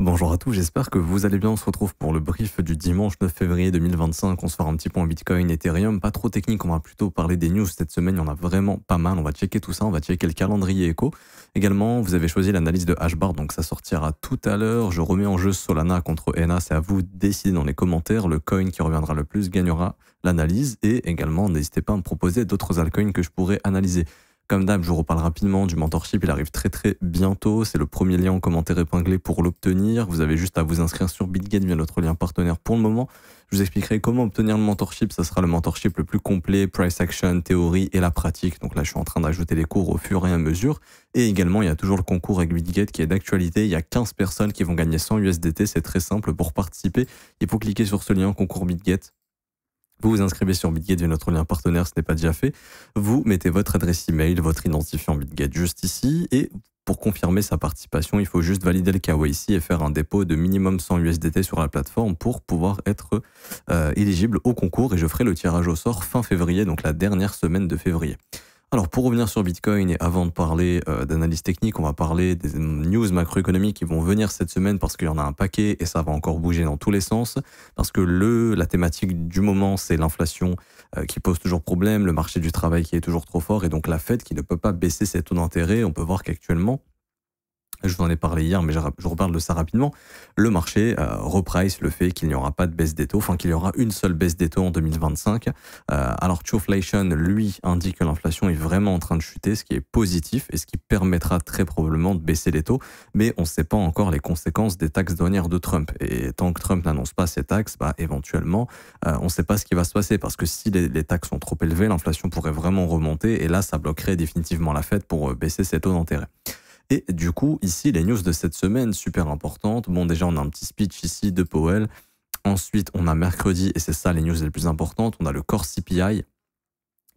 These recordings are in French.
Bonjour à tous, j'espère que vous allez bien. On se retrouve pour le brief du dimanche 9 février 2025. On se fera un petit point Bitcoin, Ethereum, pas trop technique, on va plutôt parler des news cette semaine. Il y en a vraiment pas mal. On va checker tout ça, on va checker le calendrier éco. Également, vous avez choisi l'analyse de Hashbar, donc ça sortira tout à l'heure. Je remets en jeu Solana contre ENA, c'est à vous de décider dans les commentaires. Le coin qui reviendra le plus gagnera l'analyse. Et également, n'hésitez pas à me proposer d'autres altcoins que je pourrais analyser. Comme d'hab, je vous reparle rapidement du mentorship, il arrive très bientôt, c'est le premier lien en commentaire épinglé pour l'obtenir. Vous avez juste à vous inscrire sur BitGet via notre lien partenaire pour le moment. Je vous expliquerai comment obtenir le mentorship, ça sera le mentorship le plus complet, price action, théorie et la pratique. Donc là, je suis en train d'ajouter les cours au fur et à mesure. Et également, il y a toujours le concours avec BitGet qui est d'actualité. Il y a 15 personnes qui vont gagner 100 USDT, c'est très simple. Pour participer, il faut cliquer sur ce lien concours BitGet. Vous vous inscrivez sur BitGet via notre lien partenaire, ce n'est pas déjà fait. Vous mettez votre adresse email, votre identifiant BitGet juste ici. Et pour confirmer sa participation, il faut juste valider le KYC et faire un dépôt de minimum 100 USDT sur la plateforme pour pouvoir être éligible au concours. Et je ferai le tirage au sort fin février, donc la dernière semaine de février. Alors pour revenir sur Bitcoin et avant de parler d'analyse technique, on va parler des news macroéconomiques qui vont venir cette semaine parce qu'il y en a un paquet et ça va encore bouger dans tous les sens. Parce que la thématique du moment, c'est l'inflation qui pose toujours problème, le marché du travail qui est toujours trop fort et donc la Fed qui ne peut pas baisser ses taux d'intérêt. On peut voir qu'actuellement, je vous en ai parlé hier, mais je reparle de ça rapidement. Le marché reprice le fait qu'il n'y aura pas de baisse des taux, enfin qu'il y aura une seule baisse des taux en 2025. Alors Choflation, lui, indique que l'inflation est vraiment en train de chuter, ce qui est positif et ce qui permettra très probablement de baisser les taux. Mais on ne sait pas encore les conséquences des taxes douanières de Trump. Et tant que Trump n'annonce pas ces taxes, éventuellement, on ne sait pas ce qui va se passer parce que si les taxes sont trop élevées, l'inflation pourrait vraiment remonter et là, ça bloquerait définitivement la Fed pour baisser ses taux d'intérêt. Et du coup, ici, les news de cette semaine, super importantes. Bon, déjà, on a un petit speech ici de Powell. Ensuite, on a mercredi, et c'est ça les news les plus importantes, on a le core CPI.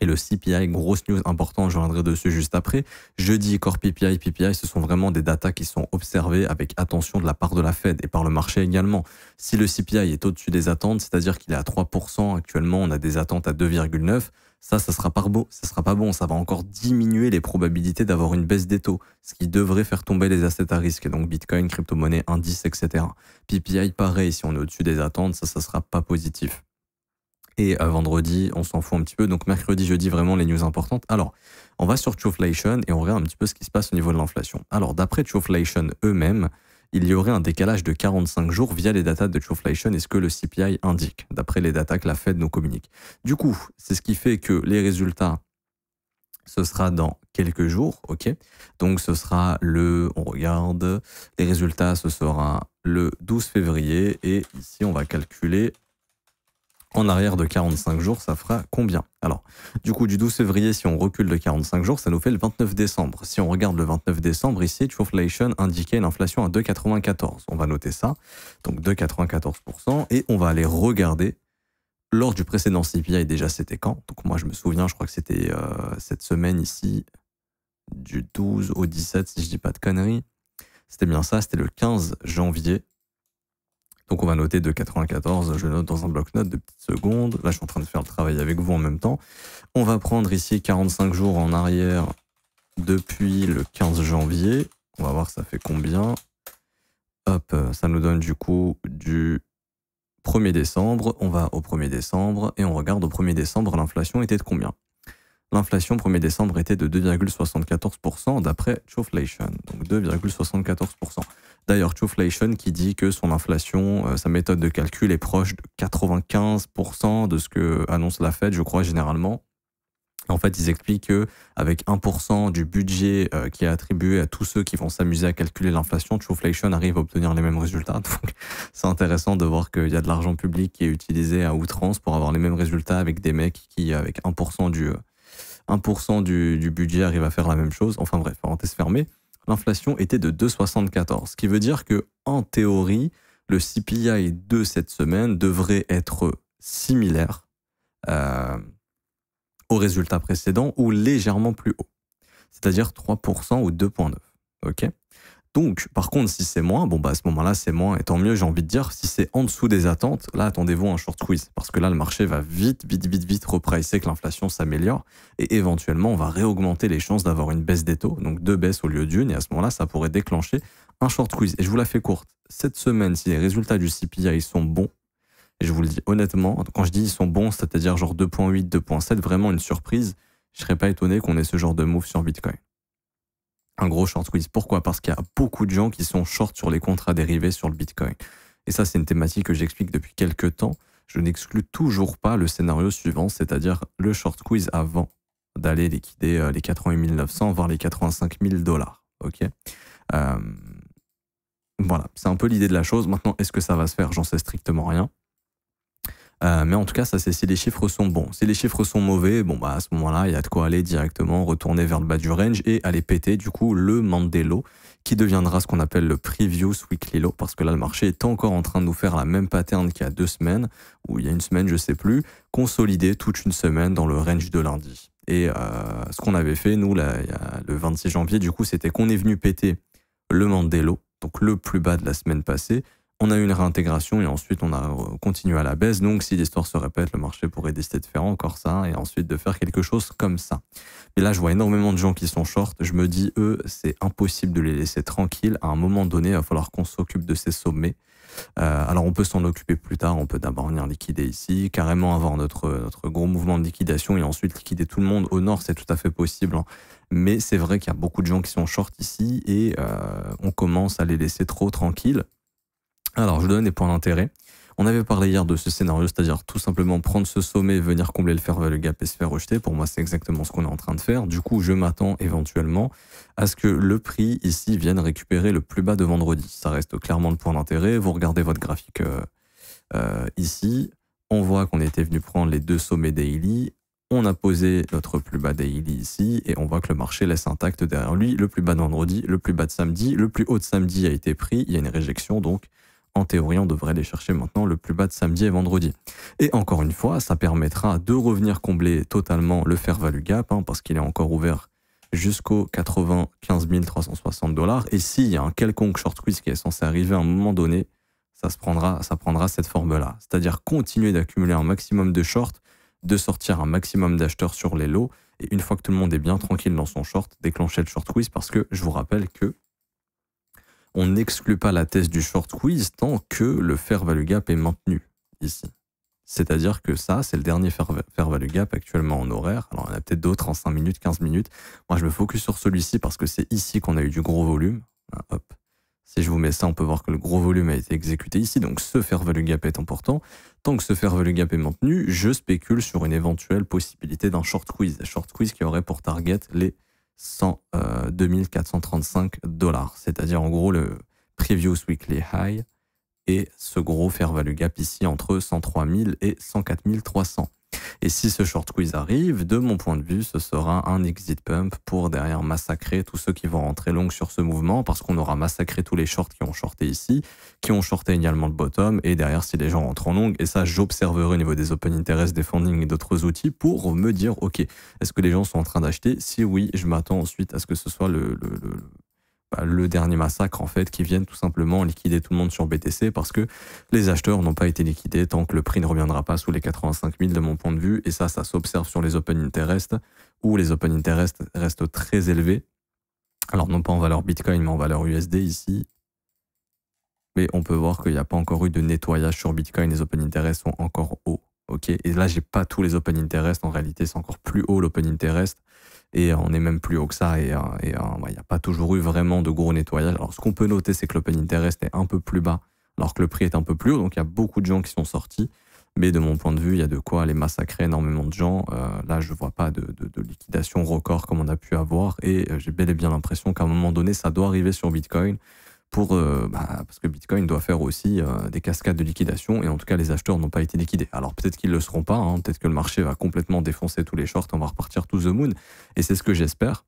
Et le CPI, grosse news importante, je reviendrai dessus juste après. Jeudi, core PPI, PPI, ce sont vraiment des datas qui sont observées avec attention de la part de la Fed et par le marché également. Si le CPI est au-dessus des attentes, c'est-à-dire qu'il est à 3%, actuellement on a des attentes à 2,9%, ça sera pas bon, ça va encore diminuer les probabilités d'avoir une baisse des taux, ce qui devrait faire tomber les assets à risque, et donc Bitcoin, crypto-monnaie, indice, etc. PPI, pareil, si on est au-dessus des attentes, ça sera pas positif. Et vendredi, on s'en fout un petit peu. Donc mercredi, jeudi, vraiment les news importantes. Alors, on va sur Choflation et on regarde un petit peu ce qui se passe au niveau de l'inflation. Alors, d'après Choflation eux-mêmes, il y aurait un décalage de 45 jours via les datas de Choflation et ce que le CPI indique, d'après les datas que la Fed nous communique. Du coup, c'est ce qui fait que les résultats, ce sera dans quelques jours, ok. Donc ce sera on regarde, les résultats, ce sera le 12 février et ici, on va calculer en arrière de 45 jours, ça fera combien? Alors, du coup, du 12 février, si on recule de 45 jours, ça nous fait le 29 décembre. Si on regarde le 29 décembre, ici, Choflation indiquait l'inflation à 2,94. On va noter ça. Donc, 2,94%. Et on va aller regarder lors du précédent CPI, déjà, c'était quand? Donc, moi, je me souviens, je crois que c'était cette semaine ici, du 12 au 17, si je dis pas de conneries. C'était bien ça, c'était le 15 janvier. Donc on va noter 2,94, je note dans un bloc-notes de petites secondes. Là, je suis en train de faire le travail avec vous en même temps. On va prendre ici 45 jours en arrière depuis le 15 janvier. On va voir ça fait combien. Hop, ça nous donne du coup du 1er décembre. On va au 1er décembre et on regarde au 1er décembre, l'inflation était de combien? L'inflation 1er décembre était de 2,74% d'après Choflation. Donc 2,74%. D'ailleurs, Choflation qui dit que son inflation, sa méthode de calcul est proche de 95% de ce que annonce la Fed, je crois, généralement. En fait, ils expliquent qu'avec 1% du budget qui est attribué à tous ceux qui vont s'amuser à calculer l'inflation, Choflation arrive à obtenir les mêmes résultats. Donc, c'est intéressant de voir qu'il y a de l'argent public qui est utilisé à outrance pour avoir les mêmes résultats avec des mecs qui, avec 1% du budget, arrivent à faire la même chose. Enfin bref, parenthèse fermée. L'inflation était de 2,74, ce qui veut dire que, en théorie, le CPI de cette semaine devrait être similaire au résultat précédent ou légèrement plus haut, c'est-à-dire 3% ou 2,9. Ok. Donc, par contre, si c'est moins, à ce moment-là, c'est moins, et tant mieux, j'ai envie de dire. Si c'est en dessous des attentes, là, attendez-vous à un short squeeze, parce que là, le marché va vite repricer que l'inflation s'améliore, et éventuellement, on va réaugmenter les chances d'avoir une baisse des taux, donc 2 baisses au lieu d'une, et à ce moment-là, ça pourrait déclencher un short squeeze. Et je vous la fais courte. cette semaine, si les résultats du CPI sont bons, et je vous le dis honnêtement, quand je dis ils sont bons, c'est-à-dire genre 2.8, 2.7, vraiment une surprise, je serais pas étonné qu'on ait ce genre de move sur Bitcoin. Un gros short squeeze. Pourquoi? Parce qu'il y a beaucoup de gens qui sont short sur les contrats dérivés sur le Bitcoin. Et ça, c'est une thématique que j'explique depuis quelques temps. Je n'exclus toujours pas le scénario suivant, c'est-à-dire le short squeeze avant d'aller liquider les 88 900, voire les 85 000 dollars. Ok. Voilà, c'est un peu l'idée de la chose. Maintenant, est-ce que ça va se faire? J'en sais strictement rien. Mais en tout cas, ça c'est si les chiffres sont bons. Si les chiffres sont mauvais, bon bah à ce moment-là, il y a de quoi aller directement retourner vers le bas du range et aller péter du coup le Mandela qui deviendra ce qu'on appelle le Previous Weekly Low, parce que là le marché est encore en train de nous faire la même pattern qu'il y a 2 semaines, ou il y a une semaine, je sais plus, consolider toute une semaine dans le range de lundi. Et ce qu'on avait fait, nous, là, le 26 janvier, du coup, c'était qu'on est venu péter le Mandela, donc le plus bas de la semaine passée. On a eu une réintégration et ensuite on a continué à la baisse. Donc si l'histoire se répète, le marché pourrait décider de faire encore ça et ensuite de faire quelque chose comme ça. Mais là, je vois énormément de gens qui sont short. Je me dis, eux, c'est impossible de les laisser tranquilles. À un moment donné, il va falloir qu'on s'occupe de ces sommets. Alors on peut s'en occuper plus tard. On peut d'abord venir liquider ici, carrément avoir notre gros mouvement de liquidation et ensuite liquider tout le monde. Au nord, c'est tout à fait possible. Hein. Mais c'est vrai qu'il y a beaucoup de gens qui sont short ici et on commence à les laisser trop tranquilles. Alors, je donne des points d'intérêt. On avait parlé hier de ce scénario, c'est-à-dire tout simplement prendre ce sommet, venir combler le fair value gap et se faire rejeter. Pour moi, c'est exactement ce qu'on est en train de faire. Du coup, je m'attends éventuellement à ce que le prix ici vienne récupérer le plus bas de vendredi. Ça reste clairement le point d'intérêt. Vous regardez votre graphique ici. On voit qu'on était venu prendre les 2 sommets daily. On a posé notre plus bas daily ici et on voit que le marché laisse intact derrière lui le plus bas de vendredi, le plus bas de samedi. Le plus haut de samedi a été pris. Il y a une réjection donc. En théorie, on devrait aller chercher maintenant le plus bas de samedi et vendredi. Et encore une fois, ça permettra de revenir combler totalement le fair value gap, hein, parce qu'il est encore ouvert jusqu'aux 95 360 dollars. Et s'il y a un quelconque short squeeze qui est censé arriver à un moment donné, ça prendra cette forme-là. C'est-à-dire continuer d'accumuler un maximum de shorts, de sortir un maximum d'acheteurs sur les lots, et une fois que tout le monde est bien tranquille dans son short, déclencher le short squeeze, parce que je vous rappelle que on n'exclut pas la thèse du short squeeze tant que le fair value gap est maintenu ici. C'est-à-dire que ça, c'est le dernier fair value gap actuellement en horaire. Alors, il y en a peut-être d'autres en 5 minutes, 15 minutes. Moi, je me focus sur celui-ci parce que c'est ici qu'on a eu du gros volume. Hop. Si je vous mets ça, on peut voir que le gros volume a été exécuté ici. Donc, ce fair value gap est important. Tant que ce fair value gap est maintenu, je spécule sur une éventuelle possibilité d'un short squeeze. Short squeeze qui aurait pour target les 2435 dollars, c'est-à-dire en gros le previous weekly high et ce gros fair value gap ici entre 103 000 et 104 300. Et si ce short squeeze arrive, de mon point de vue, ce sera un exit pump pour derrière massacrer tous ceux qui vont rentrer long sur ce mouvement, parce qu'on aura massacré tous les shorts qui ont shorté ici, qui ont shorté également le bottom, et derrière si les gens rentrent en long, et ça j'observerai au niveau des open interest, des funding et d'autres outils pour me dire, ok, est-ce que les gens sont en train d'acheter? Si oui, je m'attends ensuite à ce que ce soit le dernier massacre en fait qui vienne tout simplement liquider tout le monde sur BTC, parce que les acheteurs n'ont pas été liquidés tant que le prix ne reviendra pas sous les 85 000 de mon point de vue, et ça s'observe sur les open interest où les open interest restent très élevés, alors non pas en valeur Bitcoin mais en valeur USD ici, mais on peut voir qu'il n'y a pas encore eu de nettoyage sur Bitcoin, les open interest sont encore hauts. Ok, et là j'ai pas tous les open interest, en réalité c'est encore plus haut l'open interest et on est même plus haut que ça et il n'y a pas toujours eu vraiment de gros nettoyage. Alors ce qu'on peut noter c'est que l'open interest est un peu plus bas alors que le prix est un peu plus haut, donc il y a beaucoup de gens qui sont sortis, mais de mon point de vue il y a de quoi aller massacrer énormément de gens. Là je vois pas de liquidation record comme on a pu avoir, et j'ai bel et bien l'impression qu'à un moment donné ça doit arriver sur Bitcoin, parce que Bitcoin doit faire aussi des cascades de liquidation, et en tout cas les acheteurs n'ont pas été liquidés. Alors peut-être qu'ils ne le seront pas, hein, peut-être que le marché va complètement défoncer tous les shorts, on va repartir to the moon, et c'est ce que j'espère.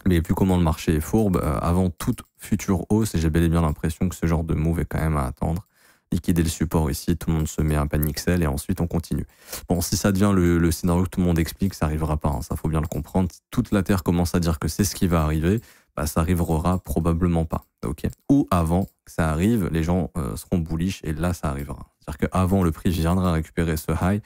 Mais vu comment le marché est fourbe, avant toute future hausse, j'ai bel et bien l'impression que ce genre de move est quand même à attendre. Liquider le support ici, tout le monde se met un panic sell et ensuite on continue. Bon, si ça devient le scénario que tout le monde explique, ça arrivera pas, hein, ça faut bien le comprendre. Toute la Terre commence à dire que c'est ce qui va arriver, ça arrivera probablement pas. Ok. Ou avant que ça arrive, les gens seront bullish et là ça arrivera. C'est-à-dire qu'avant le prix viendra récupérer ce high,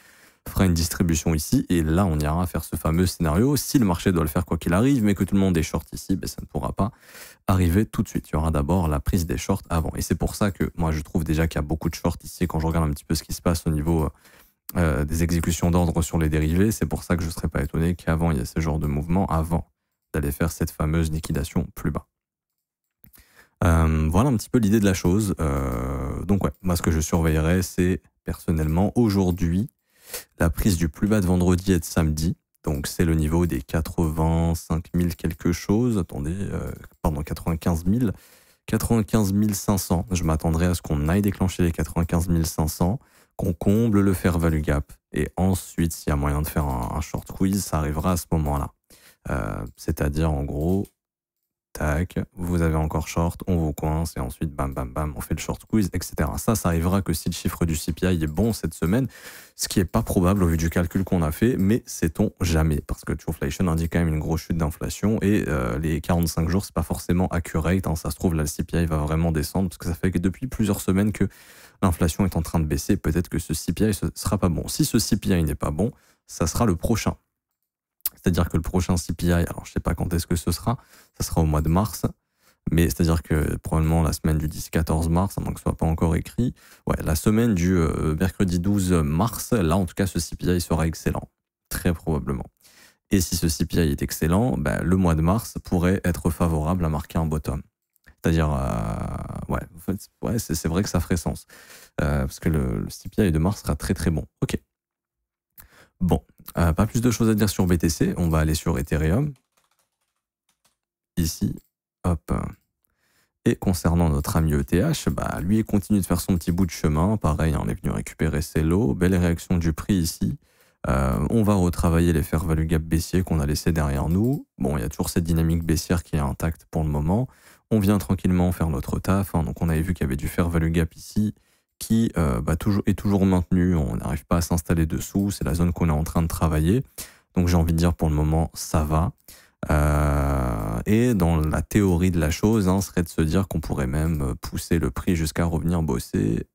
fera une distribution ici, et là on ira faire ce fameux scénario. Si le marché doit le faire quoi qu'il arrive, mais que tout le monde est short ici, ben, ça ne pourra pas arriver tout de suite. Il y aura d'abord la prise des shorts avant. Et c'est pour ça que moi je trouve déjà qu'il y a beaucoup de shorts ici quand je regarde un petit peu ce qui se passe au niveau des exécutions d'ordre sur les dérivés. C'est pour ça que je ne serais pas étonné qu'avant il y ait ce genre de mouvement, avant d'aller faire cette fameuse liquidation plus bas. Voilà un petit peu l'idée de la chose. Donc ouais, moi ce que je surveillerais, c'est personnellement aujourd'hui la prise du plus bas de vendredi et de samedi. Donc c'est le niveau des 85 000 quelque chose. Attendez, pardon, 95 000. 95 500. Je m'attendrais à ce qu'on aille déclencher les 95 500, qu'on comble le fair value gap. Et ensuite, s'il y a moyen de faire un short squeeze, ça arrivera à ce moment-là. C'est-à-dire en gros, tac, vous avez encore short, on vous coince et ensuite bam bam bam, on fait le short squeeze, etc. Ça arrivera que si le chiffre du CPI est bon cette semaine, ce qui est pas probable au vu du calcul qu'on a fait, mais sait-on jamais, parce que Trueflation indique quand même une grosse chute d'inflation et les 45 jours c'est pas forcément accurate, hein. Ça se trouve là le CPI va vraiment descendre parce que ça fait que depuis plusieurs semaines que l'inflation est en train de baisser, peut-être que ce CPI sera pas bon. Si ce CPI n'est pas bon, ça sera le prochain. C'est-à-dire que le prochain CPI, alors je sais pas quand est-ce que ce sera, ça sera au mois de mars, mais c'est-à-dire que probablement la semaine du 10-14 mars, avant que ce soit pas encore écrit, ouais, la semaine du mercredi 12 mars, là en tout cas ce CPI sera excellent, très probablement. Et si ce CPI est excellent, ben, le mois de mars pourrait être favorable à marquer un bottom. C'est-à-dire, ouais, en fait, ouais, c'est vrai que ça ferait sens, parce que le CPI de mars sera très très bon. Ok. Bon, pas plus de choses à dire sur BTC, on va aller sur Ethereum. Ici, hop. Et concernant notre ami ETH, bah, lui il continue de faire son petit bout de chemin. Pareil, on est venu récupérer ses lots. Belle réaction du prix ici. On va retravailler les fair value gap baissiers qu'on a laissés derrière nous. Bon, il y a toujours cette dynamique baissière qui est intacte pour le moment. On vient tranquillement faire notre taf. Hein. Donc on avait vu qu'il y avait du fair value gap ici qui est toujours maintenu. On n'arrive pas à s'installer dessous. C'est la zone qu'on est en train de travailler. Donc j'ai envie de dire pour le moment, ça va. Et dans la théorie de la chose, hein, serait de se dire qu'on pourrait même pousser le prix jusqu'à revenir bosser.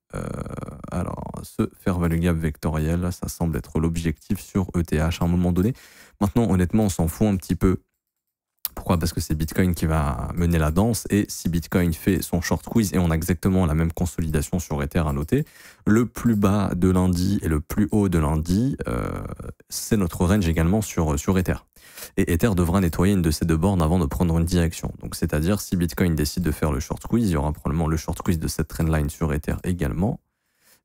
Alors, ce fair value gap vectoriel, ça semble être l'objectif sur ETH à un moment donné. Maintenant, honnêtement, on s'en fout un petit peu. Pourquoi? Parce que c'est Bitcoin qui va mener la danse, et si Bitcoin fait son short squeeze, et on a exactement la même consolidation sur Ether à noter, le plus bas de lundi et le plus haut de lundi, c'est notre range également sur Ether. Et Ether devra nettoyer une de ces deux bornes avant de prendre une direction. Donc c'est-à-dire si Bitcoin décide de faire le short squeeze, il y aura probablement le short squeeze de cette trendline sur Ether également.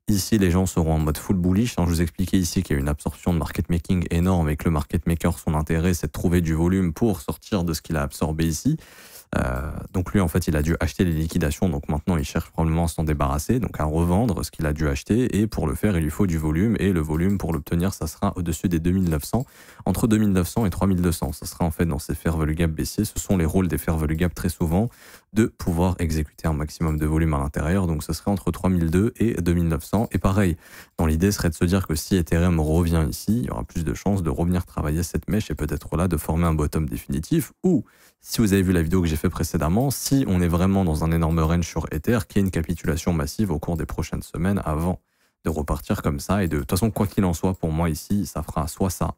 Ici, les gens seront en mode full bullish. Je vous expliquais ici qu'il y a une absorption de market making énorme et que le market maker, son intérêt, c'est de trouver du volume pour sortir de ce qu'il a absorbé ici. Donc lui, en fait, il a dû acheter les liquidations. Donc maintenant, il cherche probablement à s'en débarrasser, donc à revendre ce qu'il a dû acheter. Et pour le faire, il lui faut du volume. Et le volume, pour l'obtenir, ça sera au-dessus des 2900. Entre 2900 et 3200. Ça sera en fait dans ces fair value gap baissiers. Ce sont les rôles des fair value gap très souvent de pouvoir exécuter un maximum de volume à l'intérieur. Donc ce serait entre 3002 et 2900. Et pareil, dans l'idée serait de se dire que si Ethereum revient ici, il y aura plus de chances de revenir travailler cette mèche et peut-être là de former un bottom définitif. Ou, si vous avez vu la vidéo que j'ai fait précédemment, si on est vraiment dans un énorme range sur Ether, qu'il y ait une capitulation massive au cours des prochaines semaines avant de repartir comme ça. Et de toute façon, quoi qu'il en soit, pour moi ici, ça fera soit ça,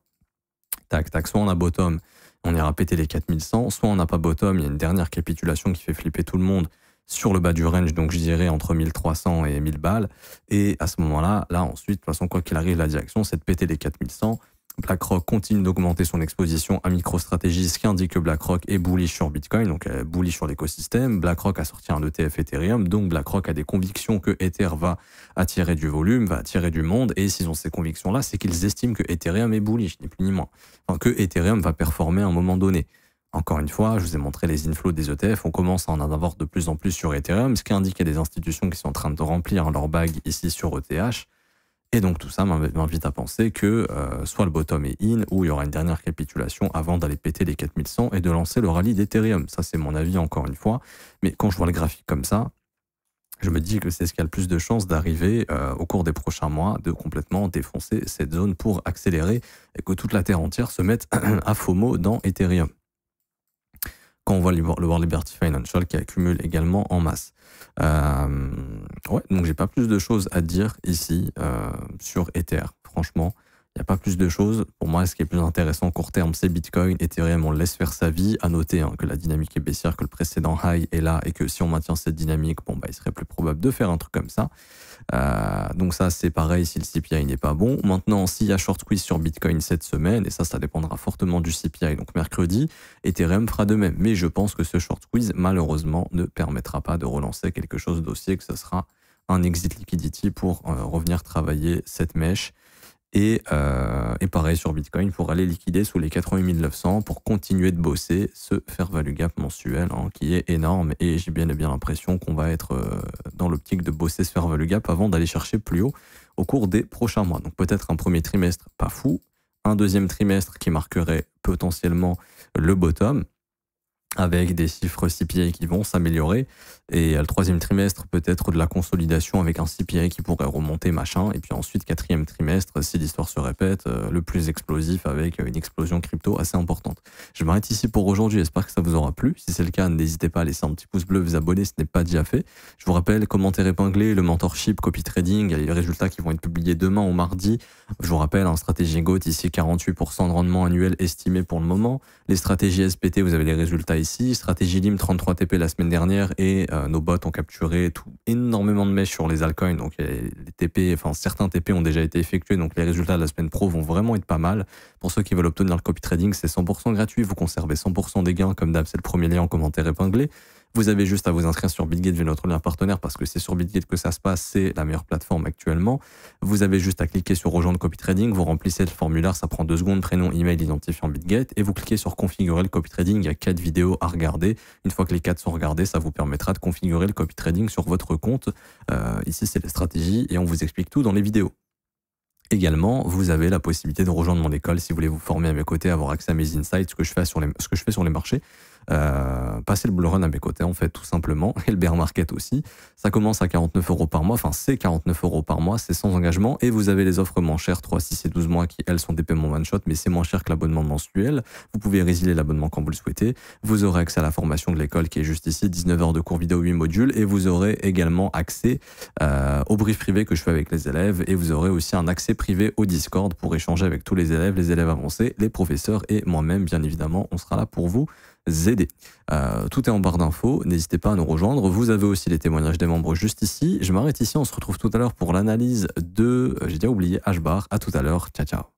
tac, tac, soit on a bottom, on ira péter les 4100, soit on n'a pas bottom, il y a une dernière capitulation qui fait flipper tout le monde sur le bas du range, donc je dirais entre 1300 et 1000 balles. Et à ce moment-là, là ensuite, de toute façon, quoi qu'il arrive, la direction, c'est de péter les 4100. BlackRock continue d'augmenter son exposition à MicroStrategy, ce qui indique que BlackRock est bullish sur Bitcoin, donc bullish sur l'écosystème. BlackRock a sorti un ETF Ethereum, donc BlackRock a des convictions que Ether va attirer du volume, va attirer du monde, et s'ils ont ces convictions-là, c'est qu'ils estiment que Ethereum est bullish, ni plus ni moins. Enfin, que Ethereum va performer à un moment donné. Encore une fois, je vous ai montré les inflows des ETF, on commence à en avoir de plus en plus sur Ethereum, ce qui indique qu'il y a des institutions qui sont en train de remplir leur bague ici sur ETH. Et donc tout ça m'invite à penser que soit le bottom est in, ou il y aura une dernière capitulation avant d'aller péter les 4100 et de lancer le rallye d'Ethereum. Ça c'est mon avis encore une fois, mais quand je vois le graphique comme ça, je me dis que c'est ce qui a le plus de chances d'arriver au cours des prochains mois, de complètement défoncer cette zone pour accélérer et que toute la Terre entière se mette à FOMO dans Ethereum. Quand on voit le World Liberty Financial qui accumule également en masse. Ouais, donc j'ai pas plus de choses à dire ici sur Ether. Franchement, Il n'y a pas plus de choses. Pour moi, ce qui est plus intéressant court terme, c'est Bitcoin. Ethereum, on le laisse faire sa vie. À noter que la dynamique est baissière, que le précédent high est là et que si on maintient cette dynamique, bon, bah, il serait plus probable de faire un truc comme ça. Donc ça, c'est pareil si le CPI n'est pas bon. Maintenant, s'il y a short squeeze sur Bitcoin cette semaine, et ça dépendra fortement du CPI, donc mercredi, Ethereum fera de même. Mais je pense que ce short squeeze, malheureusement, ne permettra pas de relancer quelque chose d'haussier, que ce sera un exit liquidity pour revenir travailler cette mèche. Et pareil sur Bitcoin pour aller liquider sous les 88 900 pour continuer de bosser ce fair value gap mensuel qui est énorme. Et j'ai bien l'impression qu'on va être dans l'optique de bosser ce fair value gap avant d'aller chercher plus haut au cours des prochains mois. Donc peut-être un premier trimestre pas fou, un deuxième trimestre qui marquerait potentiellement le bottom, avec des chiffres CPI qui vont s'améliorer, et le troisième trimestre peut-être de la consolidation avec un CPI qui pourrait remonter machin, et puis ensuite quatrième trimestre, si l'histoire se répète, le plus explosif avec une explosion crypto assez importante. Je m'arrête ici pour aujourd'hui, j'espère que ça vous aura plu. Si c'est le cas, n'hésitez pas à laisser un petit pouce bleu, vous abonner, ce n'est pas déjà fait. Je vous rappelle, commentaire épinglé, le mentorship, copy trading, il y a les résultats qui vont être publiés demain ou mardi. Je vous rappelle, stratégie GOAT, ici 48% de rendement annuel estimé pour le moment. Les stratégies SPT, vous avez les résultats ici. Stratégie LIM, 33 TP la semaine dernière, et nos bots ont capturé énormément de mèches sur les altcoins. Donc les TP, certains TP ont déjà été effectués, donc les résultats de la semaine pro vont vraiment être pas mal. Pour ceux qui veulent obtenir le copy trading, c'est 100% gratuit. Vous conservez 100% des gains, comme d'hab, c'est le premier lien en commentaire épinglé. Vous avez juste à vous inscrire sur Bitgate via notre lien partenaire, parce que c'est sur Bitgate que ça se passe, c'est la meilleure plateforme actuellement. Vous avez juste à cliquer sur rejoindre copy trading, vous remplissez le formulaire, ça prend 2 secondes, prénom, email, identifiant Bitgate, et vous cliquez sur configurer le copy trading. Il y a 4 vidéos à regarder. Une fois que les 4 sont regardées, ça vous permettra de configurer le copy trading sur votre compte. Ici, c'est les stratégies et on vous explique tout dans les vidéos. Également, vous avez la possibilité de rejoindre mon école si vous voulez vous former à mes côtés, avoir accès à mes insights, ce que je fais sur les marchés. Passer le bull run à mes côtés, en fait, tout simplement, et le bear market aussi. Ça commence à 49 € par mois, c'est 49 € par mois, c'est sans engagement, et vous avez les offres moins chères, 3, 6 et 12 mois, qui, elles, sont des paiements one-shot, mais c'est moins cher que l'abonnement mensuel. Vous pouvez résilier l'abonnement quand vous le souhaitez. Vous aurez accès à la formation de l'école qui est juste ici, 19 heures de cours vidéo, 8 modules, et vous aurez également accès au brief privé que je fais avec les élèves, et vous aurez aussi un accès privé au Discord pour échanger avec tous les élèves avancés, les professeurs et moi-même, bien évidemment, on sera là pour vous aider. Tout est en barre d'infos, n'hésitez pas à nous rejoindre. Vous avez aussi les témoignages des membres juste ici. Je m'arrête ici, on se retrouve tout à l'heure pour l'analyse de, j'ai déjà oublié, HBAR. À tout à l'heure, ciao ciao.